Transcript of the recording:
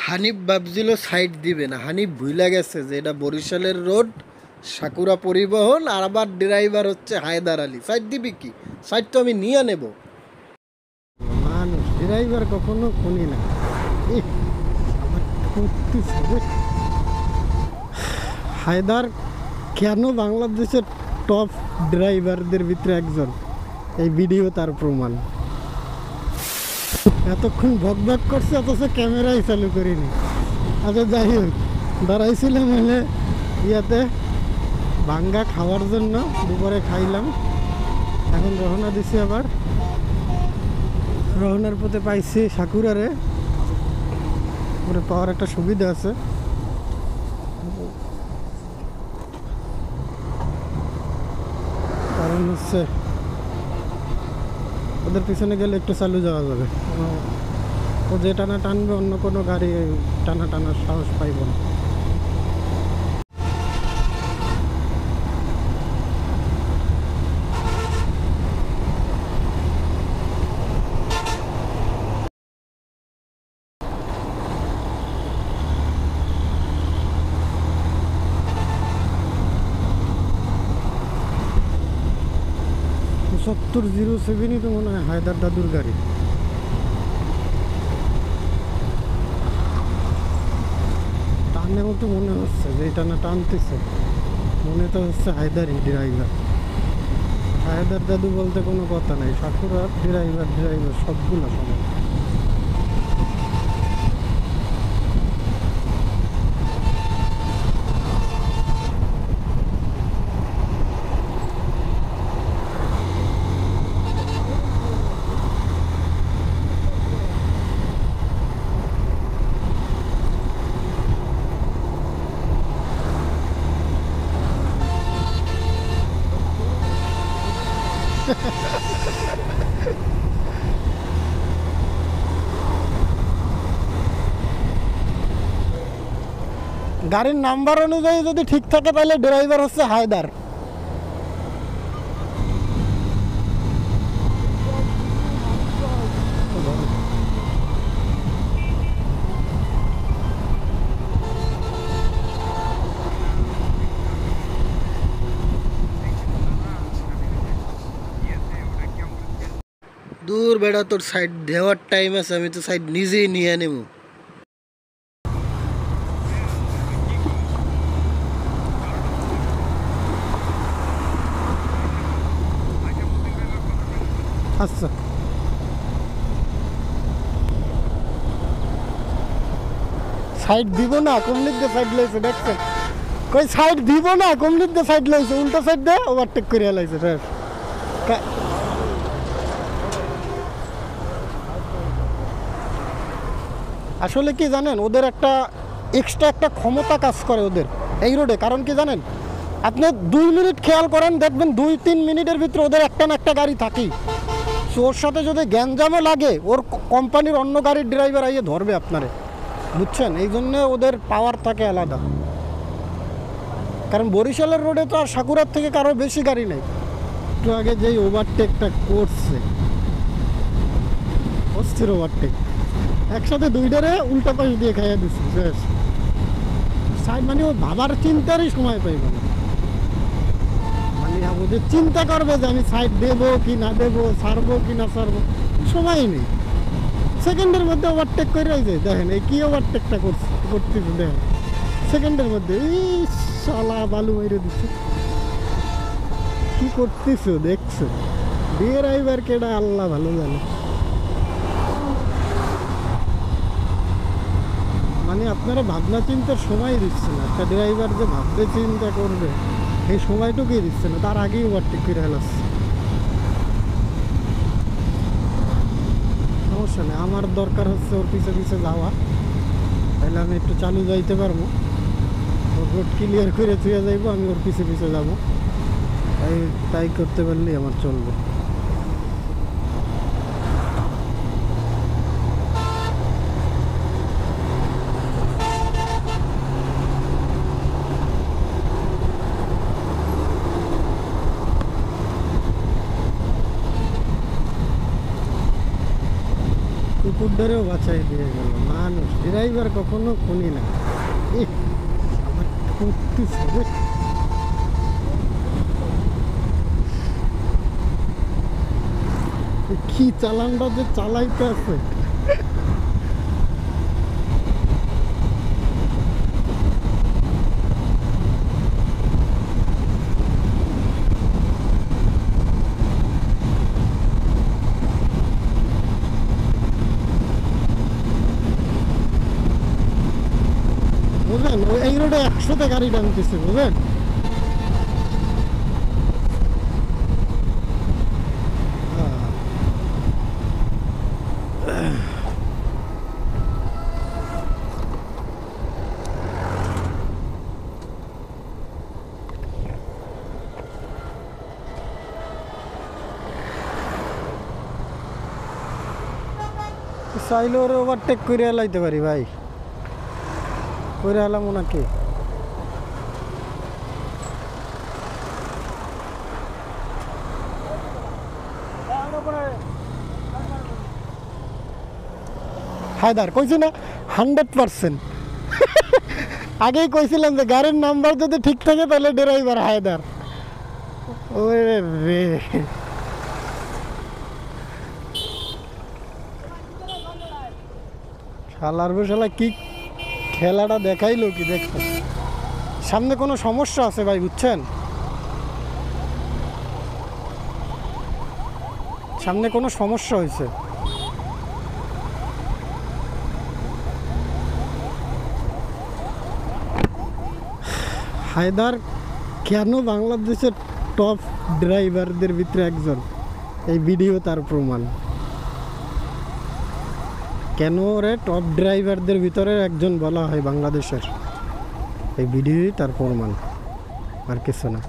হানিফ ভাবছিল সাইড দিবে না, হানিফ ভুলে গেছে যে এটা বরিশালের রোড, সাকুরা পরিবহন, আর আবার ড্রাইভার হচ্ছে হায়দার আলী। সাইড দিবি কি? সাইড তো আমি নিয়ে নেব। মানুষ ড্রাইভার কখনো খুনি না। হায়দার কেন বাংলাদেশের টপ ড্রাইভারদের ভিতরে একজন, এই ভিডিও তার প্রমাণ। এতক্ষণ ভক ভক করছে অথচ ক্যামেরাই চালু করিনি। আচ্ছা যাই হোক, দাঁড়াইছিলাম হলে ইয়াতে ভাঙ্গা খাওয়ার জন্য, দুপুরে খাইলাম। এখন রওনা দিছি, আবার রওনার পথে পাইছি সাকুরারে। ওরে পাওয়ার একটা সুবিধা আছে, কারণ হচ্ছে ওদের পিছনে গেলে একটু চালু যাওয়া যাবে। ও যে টানা টানবে অন্য কোনো গাড়ি টানার সাহস পাইব না। সত্তর 07ই তো মনে হয় হায়দার দাদুর গাড়ি। টানে মতো মনে হচ্ছে যে এটা না টানতেছে, মনে তো হচ্ছে হায়দারই ড্রাইভার। হায়দার দাদু বলতে কোনো কথা নাই, সাকুরার ড্রাইভার সবগুলো সমান। গাড়ির নাম্বার অনুযায়ী যদি ঠিক থাকে তাহলে ড্রাইভার হচ্ছে হায়দার। দূর বেড়া, তোর সাইড দেওয়ার টাইম আছে, আমি তো সাইড নিজেই নিয়ে নেব। আচ্ছা, সাইড দিব না, কমলিক দিয়ে সাইড লাইছে, দেখছেন? কই সাইড দিব না, কমলিক দিয়ে সাইড লাইছে, উল্টা সাইড দিয়ে ওভারটেক করে লাইছে। আসলে কি জানেন, ওদের একটা এক্সট্রা একটা ক্ষমতা কাজ করে ওদের এই রোডে। কারণ কি জানেন, আপনি 2 মিনিট খেয়াল করেন, দেখবেন 2-3 মিনিটের ভিতরে ওদের একটা না একটা গাড়ি থাকেই। সো ওর সাথে যদি গ্যাঞ্জামও লাগে, ওর কোম্পানির অন্য গাড়ির ড্রাইভার আইয়ে ধরবে আপনারে, বুঝছেন? এই জন্য ওদের পাওয়ার থাকে আলাদা। কারণ বরিশালের রোডে তো আর সাকুরার থেকে কারো বেশি গাড়ি নেই। একটু আগে যেই ওভারটেকটা করছে, অস্থির ওভারটেক, একসাথে দুইটারে উল্টা পাশ দিয়ে খাইয়া দিচ্ছে। সাইড মানে ও ভাবার চিন্তারই সময় পাইব না। মানে ওদের চিন্তা করবে যে আমি সাইড দেবো কি না দেবো, ছাড়বো কি না ছাড়বো, সময় নেই। সেকেন্ডের মধ্যে ওভারটেক করে যায়। দেখেন এই কি ওভারটেকটা করতেছে, দেখেন সেকেন্ডের মধ্যে এই শালা বালু মেরে দিচ্ছে। কি করতেছো দেখছো? ড্রাইভার কেডা আল্লাহ ভালো জানে। মানে আপনারা ভাবনা চিন্তার সময় দিচ্ছে না। একটা ড্রাইভার যে ভাবতে চিন্তা করবে এই সময়টুকুই দিচ্ছে না, তার আগেই ওভারটেক করে ফেলাচ্ছে। সমস্যা নেই, আমার দরকার হচ্ছে ওর পিছে পিছে যাওয়া, তাহলে আমি একটু চালু যাইতে পারবো। ওর রোড ক্লিয়ার করে চুয়ে যাইবো, আমি ওর পিছে পিছে যাবো। তাই করতে পারলেই আমার চলবে। কুকুরটারেও বাঁচাই দিয়ে গেল, মানুষ, ড্রাইভার কখনো খুনি না। ইহ, আমার ঠকতেছে রে। কি চালানটা যে চালাইতে আছে। বুঝলেন, এই রোডে 100-তে গাড়ি টানতেছে, বুঝলেন। চাইলে ওরে ওভারটেক করে লাইতে পারি ভাই, করে এলাম ওনাকে। হায়দার কইছি না 100%। আগেই কইছিলাম যে গাড়ির নাম্বার যদি ঠিক থাকে তাহলে ড্রাইভার হায়দার। ওরে রে, শালার শালা কি খেলাটা দেখাইলো কি দেখো। সামনে কোনো সমস্যা আছে ভাই, বুঝছেন, সামনে কোনো সমস্যা হয়েছে। হায়দার কেন বাংলাদেশের টপ ড্রাইভারদের ভিতরে একজন, এই ভিডিও তার প্রমাণ। কেন ওরে টপ ড্রাইভারদের ভিতরে একজন বলা হয় বাংলাদেশের, এই ভিডিওই তার প্রমাণ, আর কিছু না।